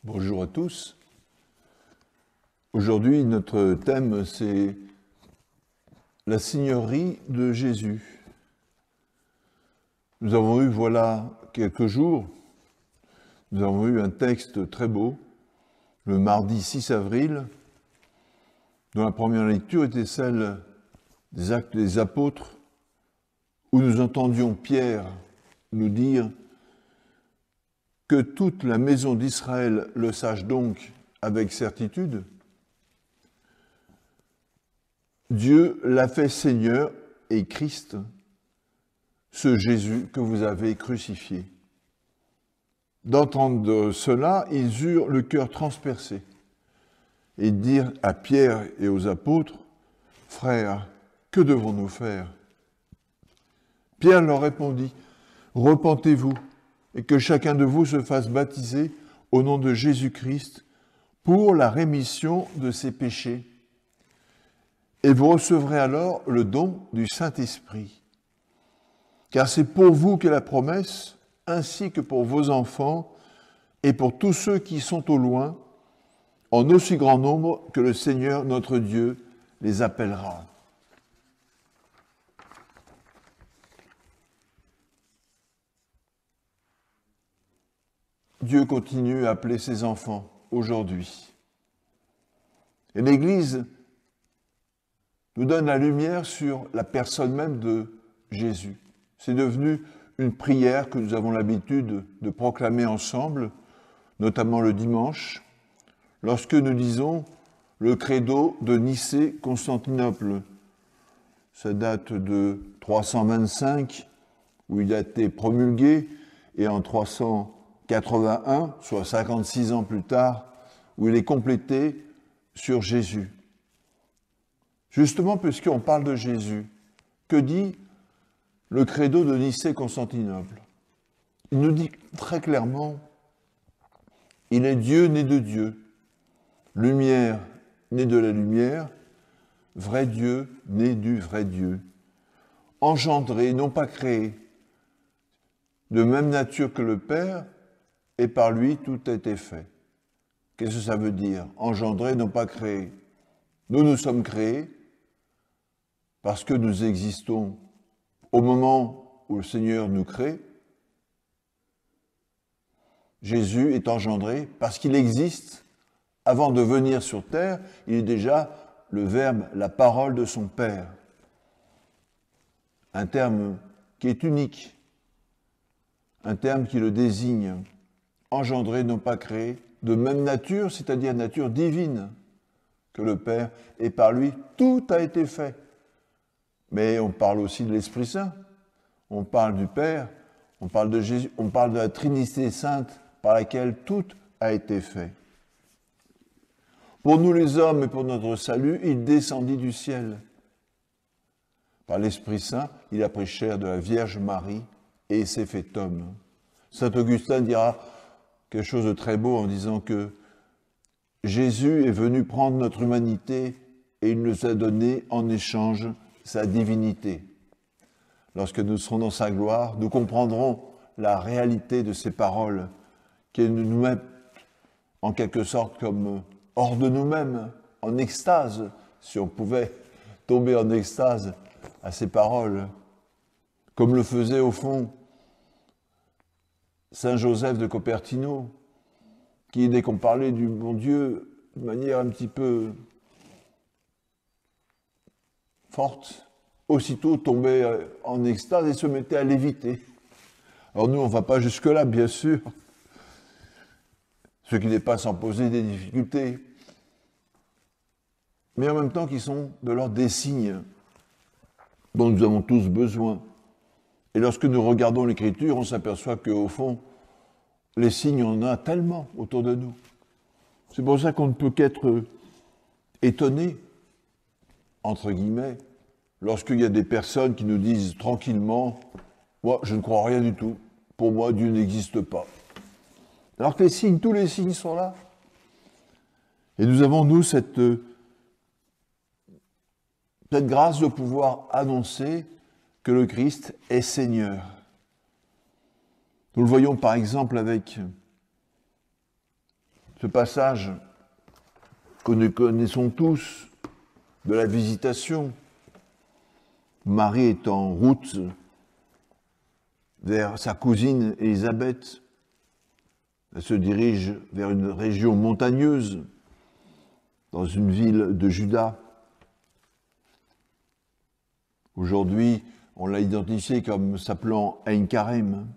Bonjour à tous. Aujourd'hui, notre thème, c'est la Seigneurie de Jésus. Nous avons eu, voilà quelques jours, nous avons eu un texte très beau, le mardi 6 avril, dont la première lecture était celle des Actes des Apôtres, où nous entendions Pierre nous dire que toute la maison d'Israël le sache donc avec certitude. Dieu l'a fait Seigneur et Christ, ce Jésus que vous avez crucifié. D'entendre cela, ils eurent le cœur transpercé et dirent à Pierre et aux apôtres, « Frères, que devons-nous faire ?» Pierre leur répondit, « Repentez-vous et que chacun de vous se fasse baptiser au nom de Jésus-Christ pour la rémission de ses péchés. Et vous recevrez alors le don du Saint-Esprit. Car c'est pour vous qu'est la promesse, ainsi que pour vos enfants et pour tous ceux qui sont au loin, en aussi grand nombre que le Seigneur notre Dieu les appellera. » Dieu continue à appeler ses enfants aujourd'hui. Et l'Église nous donne la lumière sur la personne même de Jésus. C'est devenu une prière que nous avons l'habitude de proclamer ensemble, notamment le dimanche, lorsque nous disons le credo de Nicée-Constantinople. Ça date de 325, où il a été promulgué, et en 381, soit 56 ans plus tard, où il est complété sur Jésus. Justement, puisqu'on parle de Jésus, que dit le credo de Nicée-Constantinople? Il nous dit très clairement, il est Dieu né de Dieu, lumière né de la lumière, vrai Dieu né du vrai Dieu, engendré, non pas créé, de même nature que le Père, et par lui tout a été fait. Qu'est-ce que ça veut dire? Engendré, non pas créé. Nous sommes créés parce que nous existons au moment où le Seigneur nous crée. Jésus est engendré parce qu'il existe. Avant de venir sur terre, il est déjà le Verbe, la parole de son Père. Un terme qui est unique, un terme qui le désigne. Engendré, non pas créé, de même nature, c'est-à-dire nature divine que le Père, et par lui, tout a été fait. Mais on parle aussi de l'Esprit Saint, on parle du Père, on parle de Jésus, on parle de la Trinité sainte par laquelle tout a été fait. Pour nous les hommes et pour notre salut, il descendit du ciel. Par l'Esprit Saint, il a pris chair de la Vierge Marie et s'est fait homme. Saint Augustin dira quelque chose de très beau en disant que Jésus est venu prendre notre humanité et il nous a donné en échange sa divinité. Lorsque nous serons dans sa gloire, nous comprendrons la réalité de ces paroles qui nous mettent en quelque sorte comme hors de nous-mêmes, en extase, si on pouvait tomber en extase à ces paroles, comme le faisait au fond Saint Joseph de Cupertino, qui, dès qu'on parlait du bon Dieu de manière un petit peu forte, aussitôt tombait en extase et se mettait à léviter. Alors nous, on ne va pas jusque-là, bien sûr, ce qui n'est pas sans poser des difficultés, mais en même temps qui sont de l'ordre des signes dont nous avons tous besoin. Et lorsque nous regardons l'Écriture, on s'aperçoit qu'au fond, les signes, on en a tellement autour de nous. C'est pour ça qu'on ne peut qu'être étonné, entre guillemets, lorsqu'il y a des personnes qui nous disent tranquillement « Moi, je ne crois rien du tout. Pour moi, Dieu n'existe pas. » Alors que les signes, tous les signes sont là. Et nous avons, nous, cette grâce de pouvoir annoncer que le Christ est Seigneur. Nous le voyons par exemple avec Ce passage que nous connaissons tous de la visitation, Marie est en route vers sa cousine Élisabeth. Elle se dirige vers une région montagneuse, dans une ville de Juda. Aujourd'hui, on l'a identifié comme s'appelant Ein Karem.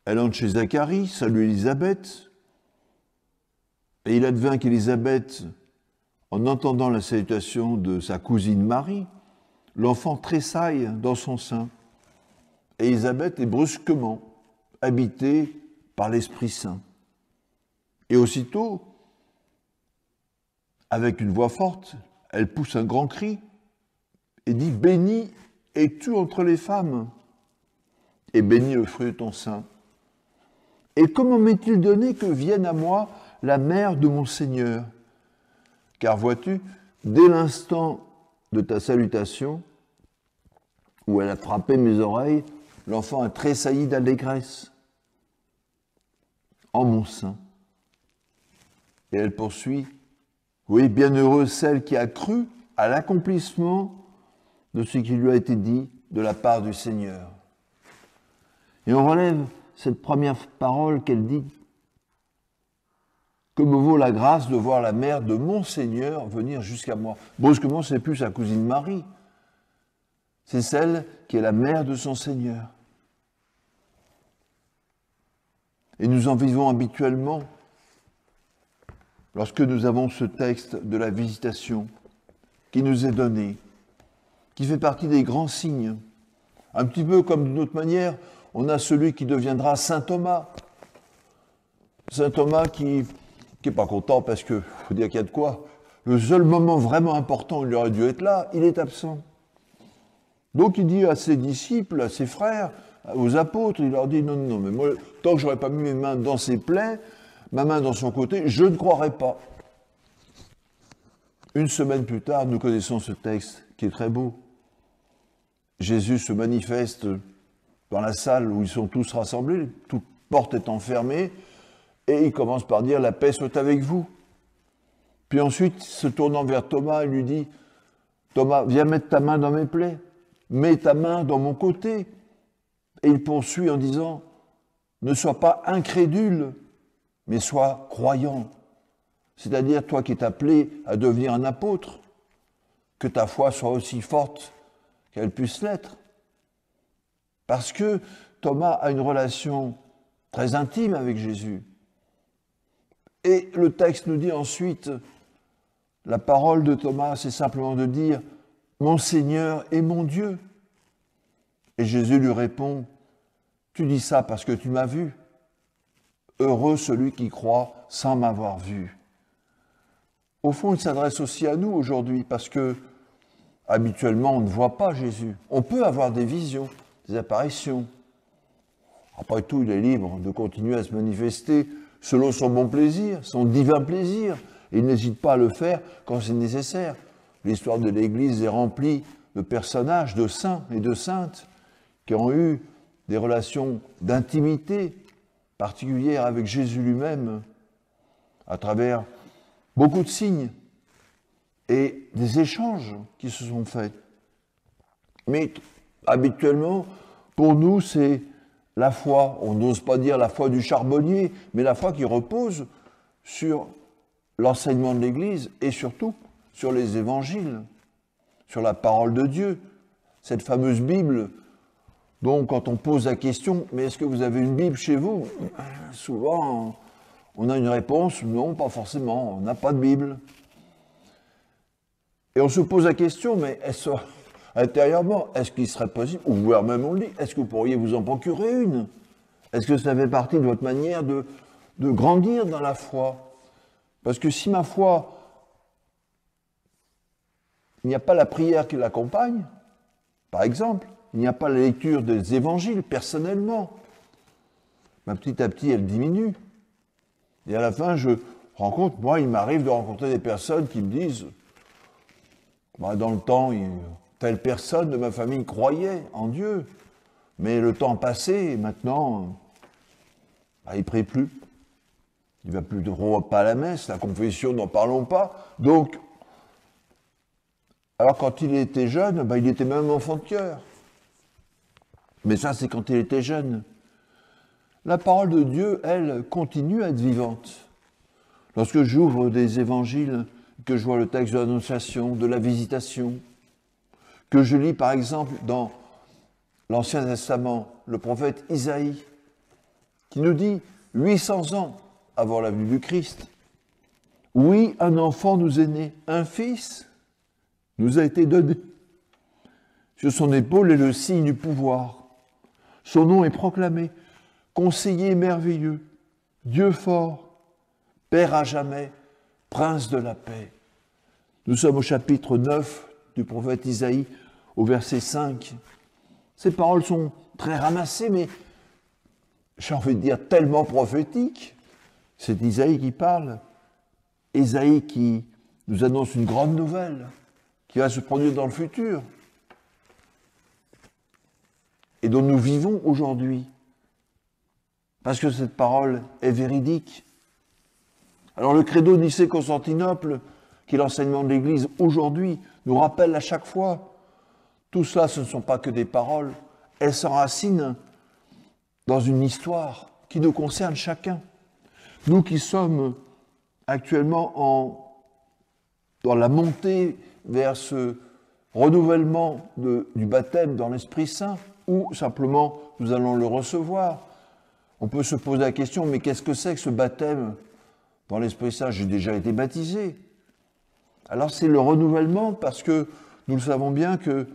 Elle entre chez Zacharie, salue Élisabeth, et il advint qu'Élisabeth, en entendant la salutation de sa cousine Marie, l'enfant tressaille dans son sein. Et Élisabeth est brusquement habitée par l'Esprit Saint. Et aussitôt, avec une voix forte, elle pousse un grand cri et dit « Béni es-tu entre les femmes, et béni le fruit de ton sein. Et comment m'est-il donné que vienne à moi la mère de mon Seigneur? Car vois-tu, dès l'instant de ta salutation, où elle a frappé mes oreilles, l'enfant a tressailli d'allégresse en mon sein. » Et elle poursuit, « Oui, bienheureuse celle qui a cru à l'accomplissement de ce qui lui a été dit de la part du Seigneur. » Et on relève cette première parole qu'elle dit, « Que me vaut la grâce de voir la mère de mon Seigneur venir jusqu'à moi. » Brusquement, c'est plus sa cousine Marie, c'est celle qui est la mère de son Seigneur. Et nous en vivons habituellement lorsque nous avons ce texte de la visitation qui nous est donné, qui fait partie des grands signes. Un petit peu comme d'une autre manière, on a celui qui deviendra Saint Thomas. Saint Thomas qui n'est pas content parce que, faut dire qu'il y a de quoi, le seul moment vraiment important où il aurait dû être là, il est absent. Donc il dit à ses disciples, à ses frères, aux apôtres, il leur dit « Non, mais moi, tant que je n'aurais pas mis mes mains dans ses plaies, ma main dans son côté, je ne croirais pas. » Une semaine plus tard, nous connaissons ce texte qui est très beau. Jésus se manifeste dans la salle où ils sont tous rassemblés, toute porte étant fermée, et il commence par dire « La paix soit avec vous ». Puis ensuite, se tournant vers Thomas, il lui dit « Thomas, viens mettre ta main dans mes plaies, mets ta main dans mon côté ». Et il poursuit en disant « Ne sois pas incrédule, mais sois croyant ». C'est-à-dire, toi qui es appelé à devenir un apôtre, que ta foi soit aussi forte qu'elle puisse l'être. Parce que Thomas a une relation très intime avec Jésus. Et le texte nous dit ensuite, la parole de Thomas, c'est simplement de dire « Mon Seigneur et mon Dieu ». Et Jésus lui répond « Tu dis ça parce que tu m'as vu. Heureux celui qui croit sans m'avoir vu. » Au fond, il s'adresse aussi à nous aujourd'hui parce que habituellement, on ne voit pas Jésus. On peut avoir des visions, des apparitions. Après tout, il est libre de continuer à se manifester selon son bon plaisir, son divin plaisir. Et il n'hésite pas à le faire quand c'est nécessaire. L'histoire de l'Église est remplie de personnages, de saints et de saintes qui ont eu des relations d'intimité particulières avec Jésus lui-même à travers beaucoup de signes et des échanges qui se sont faits. Mais habituellement, pour nous, c'est la foi, on n'ose pas dire la foi du charbonnier, mais la foi qui repose sur l'enseignement de l'Église et surtout sur les évangiles, sur la parole de Dieu, cette fameuse Bible. Donc, quand on pose la question, mais est-ce que vous avez une Bible chez vous? Souvent, on a une réponse, non, pas forcément, on n'a pas de Bible. Et on se pose la question, mais est-ce, intérieurement, est-ce qu'il serait possible, ou voire même on le dit, est-ce que vous pourriez vous en procurer une? Est-ce que ça fait partie de votre manière de grandir dans la foi? Parce que si ma foi, il n'y a pas la prière qui l'accompagne, par exemple, il n'y a pas la lecture des évangiles personnellement, petit à petit, elle diminue. Et à la fin, je rencontre, moi, il m'arrive de rencontrer des personnes qui me disent, dans le temps, telle personne de ma famille croyait en Dieu, mais le temps passé, et maintenant, il ne prie plus. Il ne va plus de repas à la messe, la confession, n'en parlons pas. Donc, alors quand il était jeune, il était même enfant de cœur. Mais ça, c'est quand il était jeune. La parole de Dieu, elle, continue à être vivante. Lorsque j'ouvre des évangiles, que je vois le texte de l'Annonciation, de la Visitation, que je lis par exemple dans l'Ancien Testament, le prophète Isaïe, qui nous dit 800 ans avant la venue du Christ, « Oui, un enfant nous est né, un fils nous a été donné. Sur son épaule est le signe du pouvoir. Son nom est proclamé, conseiller merveilleux, Dieu fort, Père à jamais, Prince de la paix. » Nous sommes au chapitre 9 du prophète Isaïe, au verset 5. Ces paroles sont très ramassées, mais j'ai envie de dire tellement prophétiques. C'est Isaïe qui parle. Isaïe qui nous annonce une grande nouvelle qui va se produire dans le futur et dont nous vivons aujourd'hui. Parce que cette parole est véridique. Alors le credo Nicée-Constantinople, qui est l'enseignement de l'Église aujourd'hui, nous rappelle à chaque fois, tout cela, ce ne sont pas que des paroles, elles s'enracinent dans une histoire qui nous concerne chacun. Nous qui sommes actuellement dans la montée vers ce renouvellement du baptême dans l'Esprit Saint, ou simplement nous allons le recevoir, on peut se poser la question, mais qu'est-ce que c'est que ce baptême dans l'Esprit Saint? J'ai déjà été baptisé. Alors c'est le renouvellement parce que nous le savons bien que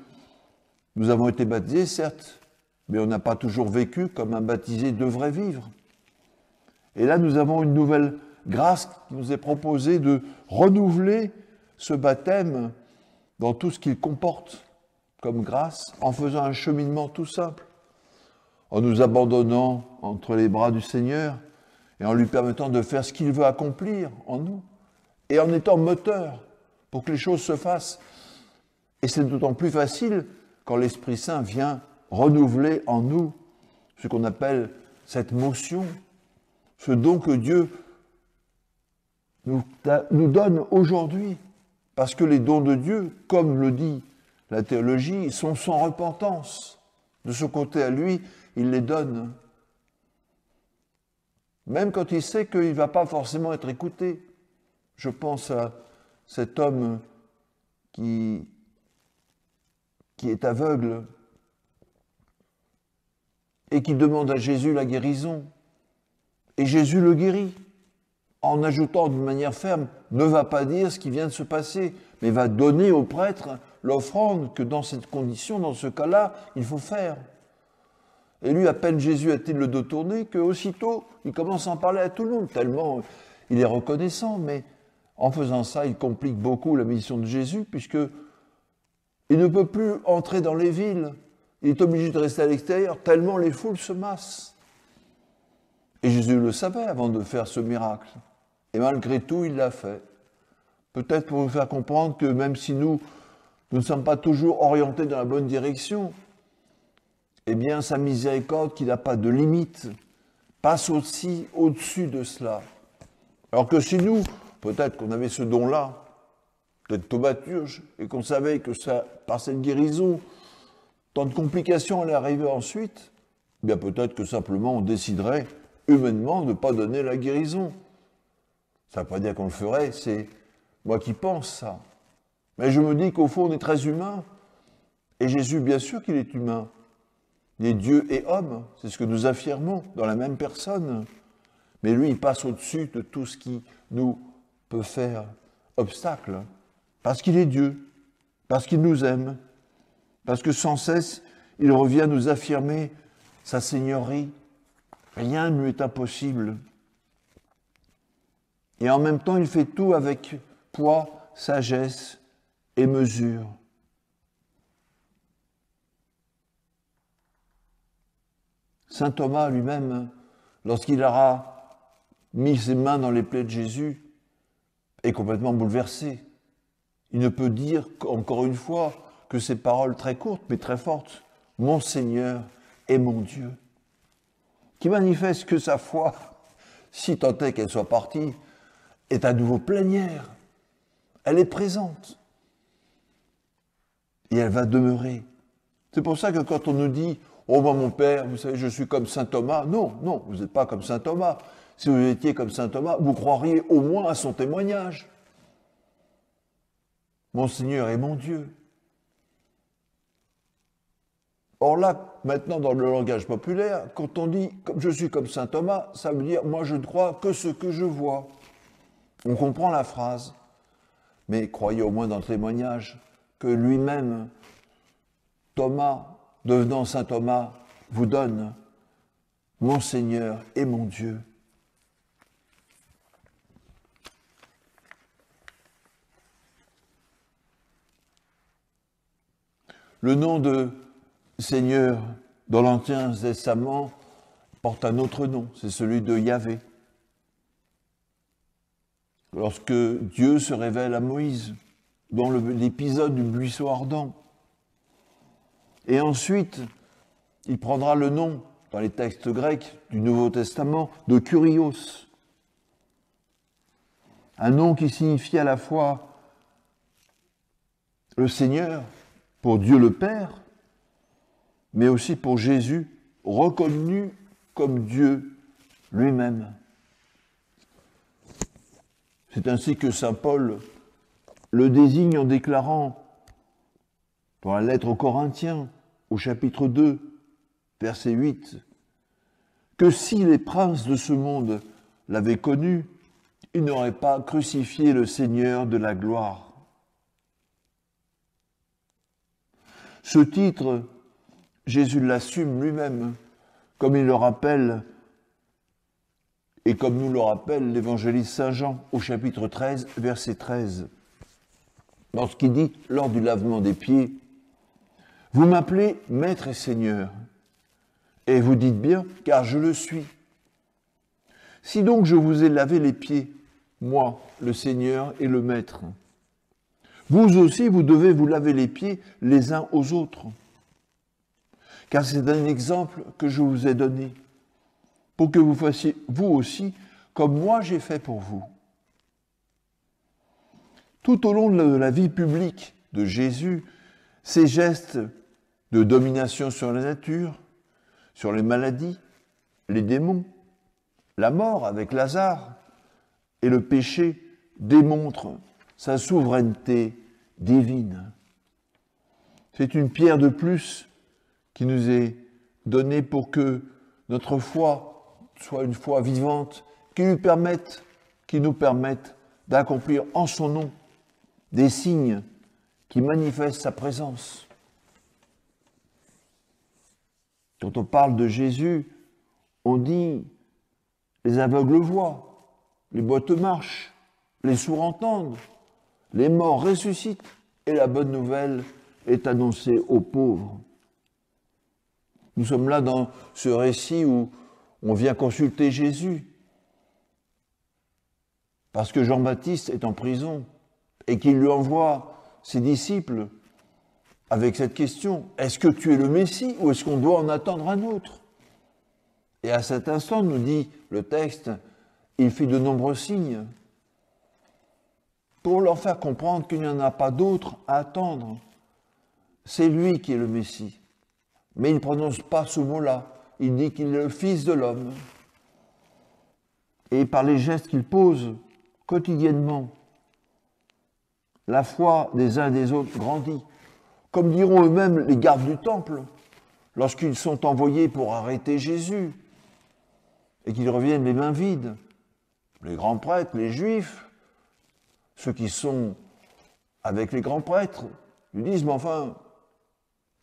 nous avons été baptisés, certes, mais on n'a pas toujours vécu comme un baptisé devrait vivre. Et là, nous avons une nouvelle grâce qui nous est proposée de renouveler ce baptême dans tout ce qu'il comporte comme grâce, en faisant un cheminement tout simple, en nous abandonnant entre les bras du Seigneur et en lui permettant de faire ce qu'il veut accomplir en nous, et en étant moteur pour que les choses se fassent. Et c'est d'autant plus facile quand l'Esprit Saint vient renouveler en nous ce qu'on appelle cette motion, ce don que Dieu nous donne aujourd'hui, parce que les dons de Dieu, comme le dit la théologie, sont sans repentance. De ce côté à lui, il les donne. Même quand il sait qu'il ne va pas forcément être écouté. Je pense à cet homme qui est aveugle et qui demande à Jésus la guérison. Et Jésus le guérit, en ajoutant d'une manière ferme, ne va pas dire ce qui vient de se passer, mais va donner au prêtre l'offrande que dans cette condition, dans ce cas-là, il faut faire. Et lui, à peine Jésus a-t-il le dos tourné, qu'aussitôt, il commence à en parler à tout le monde, tellement il est reconnaissant, mais en faisant ça, il complique beaucoup la mission de Jésus, puisque il ne peut plus entrer dans les villes, il est obligé de rester à l'extérieur, tellement les foules se massent. Et Jésus le savait avant de faire ce miracle. Et malgré tout, il l'a fait. Peut-être pour nous faire comprendre que même si nous ne sommes pas toujours orientés dans la bonne direction, eh bien, sa miséricorde, qui n'a pas de limite, passe aussi au-dessus de cela. Alors que si nous, peut-être qu'on avait ce don-là, peut-être thaumaturge, et qu'on savait que ça, par cette guérison, tant de complications allaient arriver ensuite, eh bien peut-être que simplement on déciderait humainement de ne pas donner la guérison. Ça ne veut pas dire qu'on le ferait, c'est moi qui pense ça. Mais je me dis qu'au fond, on est très humain. Et Jésus, bien sûr qu'il est humain. Il est Dieu et homme, c'est ce que nous affirmons dans la même personne. Mais lui, il passe au-dessus de tout ce qui nous peut faire obstacle. Parce qu'il est Dieu, parce qu'il nous aime, parce que sans cesse, il revient nous affirmer sa seigneurie. Rien ne lui est impossible. Et en même temps, il fait tout avec poids, sagesse et mesure. Saint Thomas lui-même, lorsqu'il aura mis ses mains dans les plaies de Jésus, est complètement bouleversé. Il ne peut dire, encore une fois, que ces paroles très courtes mais très fortes, « Mon Seigneur et mon Dieu », qui manifeste que sa foi, si tant est qu'elle soit partie, est à nouveau plénière. Elle est présente. Et elle va demeurer. C'est pour ça que quand on nous dit « Oh, moi, mon père, vous savez, je suis comme saint Thomas », non, non, vous n'êtes pas comme saint Thomas. Si vous étiez comme saint Thomas, vous croiriez au moins à son témoignage. Mon Seigneur est mon Dieu. Or là, maintenant, dans le langage populaire, quand on dit « je suis comme saint Thomas », ça veut dire « moi, je ne crois que ce que je vois ». On comprend la phrase, mais croyez au moins dans le témoignage que lui-même, Thomas, devenant saint Thomas, vous donne « mon Seigneur et mon Dieu ». Le nom de Seigneur dans l'Ancien Testament porte un autre nom, c'est celui de Yahvé. Lorsque Dieu se révèle à Moïse, dans l'épisode du buisson ardent. Et ensuite, il prendra le nom, dans les textes grecs du Nouveau Testament, de Kyrios. Un nom qui signifie à la fois le Seigneur, pour Dieu le Père, mais aussi pour Jésus, reconnu comme Dieu lui-même. C'est ainsi que saint Paul le désigne en déclarant, dans la lettre aux Corinthiens, au chapitre 2, verset 8, que si les princes de ce monde l'avaient connu, ils n'auraient pas crucifié le Seigneur de la gloire. Ce titre, Jésus l'assume lui-même, comme il le rappelle, et comme nous le rappelle l'évangéliste Saint Jean au chapitre 13, verset 13, lorsqu'il dit, lors du lavement des pieds, « Vous m'appelez Maître et Seigneur, et vous dites bien, car je le suis. Si donc je vous ai lavé les pieds, moi, le Seigneur et le Maître, vous aussi, vous devez vous laver les pieds les uns aux autres. Car c'est un exemple que je vous ai donné, pour que vous fassiez, vous aussi, comme moi j'ai fait pour vous. » Tout au long de la vie publique de Jésus, ces gestes de domination sur la nature, sur les maladies, les démons, la mort avec Lazare et le péché démontrent sa souveraineté divine. C'est une pierre de plus qui nous est donnée pour que notre foi soit une foi vivante, qui nous permette d'accomplir en son nom des signes qui manifestent sa présence. Quand on parle de Jésus, on dit les aveugles voient, les boiteux marchent, les sourds entendent, les morts ressuscitent et la bonne nouvelle est annoncée aux pauvres. Nous sommes là dans ce récit où on vient consulter Jésus parce que Jean-Baptiste est en prison et qu'il lui envoie ses disciples avec cette question, est-ce que tu es le Messie ou est-ce qu'on doit en attendre un autre? Et à cet instant, nous dit le texte, il fit de nombreux signes pour leur faire comprendre qu'il n'y en a pas d'autre à attendre. C'est lui qui est le Messie. Mais il ne prononce pas ce mot-là. Il dit qu'il est le Fils de l'homme. Et par les gestes qu'il pose quotidiennement, la foi des uns et des autres grandit. Comme diront eux-mêmes les gardes du temple, lorsqu'ils sont envoyés pour arrêter Jésus, et qu'ils reviennent les mains vides. Les grands prêtres, les juifs, ceux qui sont avec les grands prêtres, lui disent, mais enfin,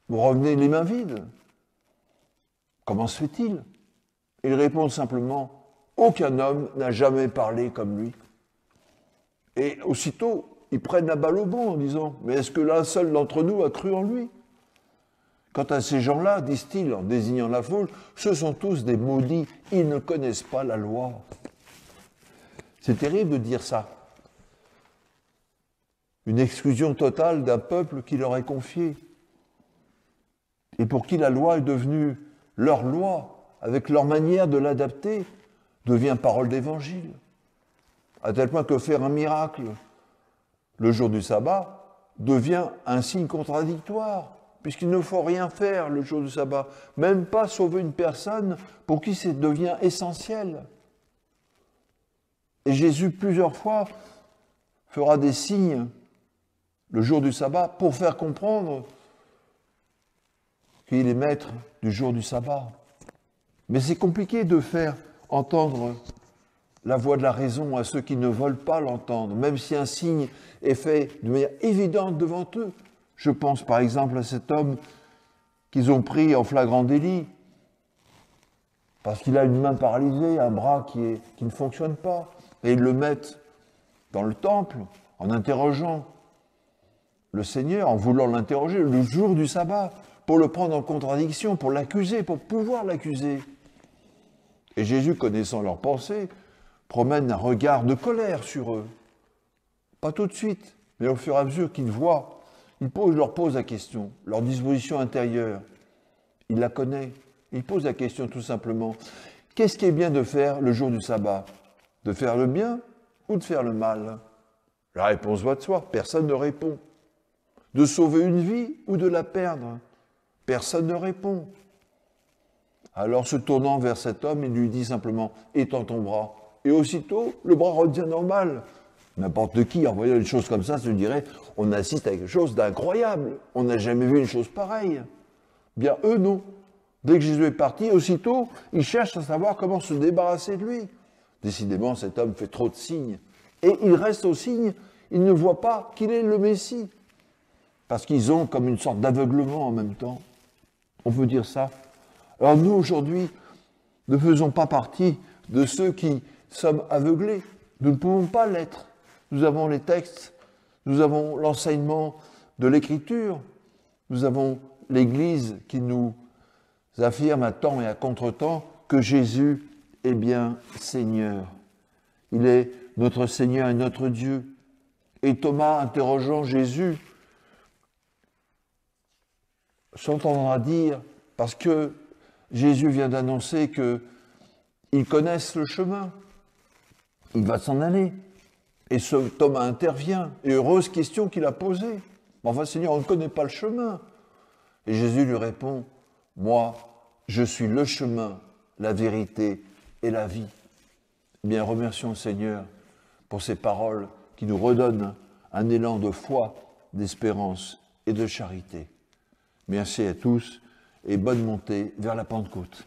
vous revenez les mains vides. Comment se fait-il? Il répond simplement, aucun homme n'a jamais parlé comme lui. Et aussitôt, ils prennent la balle au bond en disant, mais est-ce que l'un seul d'entre nous a cru en lui? Quant à ces gens-là, disent-ils en désignant la foule, ce sont tous des maudits, ils ne connaissent pas la loi. C'est terrible de dire ça. Une exclusion totale d'un peuple qui leur est confié et pour qui la loi est devenue leur loi, avec leur manière de l'adapter, devient parole d'évangile, à tel point que faire un miracle le jour du sabbat devient un signe contradictoire, puisqu'il ne faut rien faire le jour du sabbat, même pas sauver une personne pour qui ça devient essentiel. Et Jésus, plusieurs fois, fera des signes le jour du sabbat pour faire comprendre qu'il est maître du jour du sabbat. Mais c'est compliqué de faire entendre la voix de la raison à ceux qui ne veulent pas l'entendre, même si un signe est fait de manière évidente devant eux. Je pense par exemple à cet homme qu'ils ont pris en flagrant délit, parce qu'il a une main paralysée, un bras qui ne fonctionne pas, et ils le mettent dans le temple en interrogeant le Seigneur, en voulant l'interroger le jour du sabbat, pour le prendre en contradiction, pour l'accuser, pour pouvoir l'accuser. Et Jésus, connaissant leurs pensées, promène un regard de colère sur eux. Pas tout de suite, mais au fur et à mesure qu'ils voient, il leur pose la question, leur disposition intérieure. Il la connaît. Il pose la question tout simplement. Qu'est-ce qui est bien de faire le jour du sabbat? De faire le bien ou de faire le mal? La réponse va de soi, personne ne répond. De sauver une vie ou de la perdre? Personne ne répond. Alors, se tournant vers cet homme, il lui dit simplement « étends ton bras ». Et aussitôt, le bras redevient normal. N'importe qui, en voyant une chose comme ça, se dirait « on assiste à quelque chose d'incroyable, on n'a jamais vu une chose pareille ». Bien, eux, non. Dès que Jésus est parti, aussitôt, ils cherchent à savoir comment se débarrasser de lui. Décidément, cet homme fait trop de signes. Et il reste aux signes, ils ne voient pas qu'il est le Messie. Parce qu'ils ont comme une sorte d'aveuglement en même temps. On peut dire ça. Alors nous, aujourd'hui, ne faisons pas partie de ceux qui sommes aveuglés. Nous ne pouvons pas l'être. Nous avons les textes, nous avons l'enseignement de l'Écriture, nous avons l'Église qui nous affirme à temps et à contre-temps que Jésus est bien Seigneur. Il est notre Seigneur et notre Dieu. Et Thomas, interrogeant Jésus, s'entendra dire, parce que Jésus vient d'annoncer qu'ils connaissent le chemin, il va s'en aller. Et ce Thomas intervient, et heureuse question qu'il a posée. Enfin, Seigneur, on ne connaît pas le chemin. Et Jésus lui répond, moi, je suis le chemin, la vérité et la vie. Eh bien, remercions le Seigneur pour ces paroles qui nous redonnent un élan de foi, d'espérance et de charité. Merci à tous et bonne montée vers la Pentecôte.